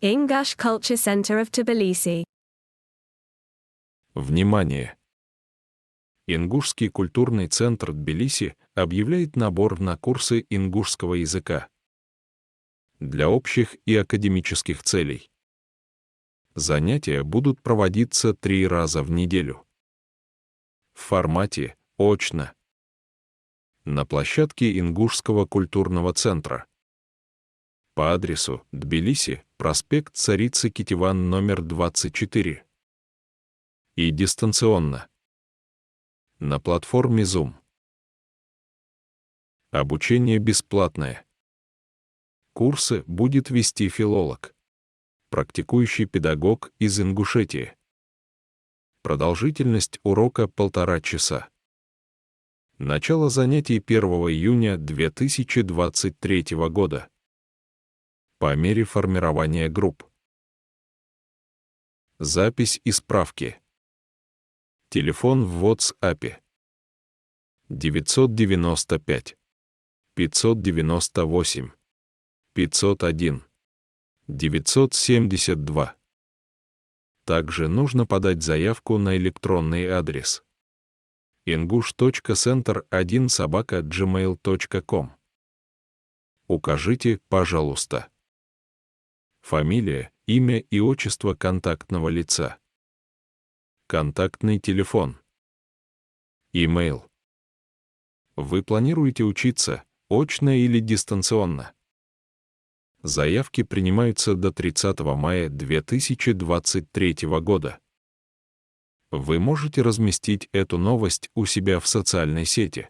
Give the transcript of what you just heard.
Ingush Culture Center of Tbilisi. Внимание! Ингушский культурный центр Тбилиси объявляет набор на курсы ингушского языка для общих и академических целей. Занятия будут проводиться 3 раза в неделю. В формате очно. На площадке Ингушского культурного центра. По адресу Тбилиси, проспект Царицы Кетеван, номер 24. И дистанционно. На платформе Zoom. Обучение бесплатное. Курсы будет вести филолог, практикующий педагог из Ингушетии. Продолжительность урока 1,5 часа. Начало занятий 1 июня 2023 года. По мере формирования групп. Запись и справки. Телефон в WhatsApp 995 598 501 972. Также нужно подать заявку на электронный адрес ingush.center1@gmail.com. Укажите, пожалуйста, фамилия, имя и отчество контактного лица, контактный телефон, имейл. Вы планируете учиться очно или дистанционно? Заявки принимаются до 30 мая 2023 года. Вы можете разместить эту новость у себя в социальной сети.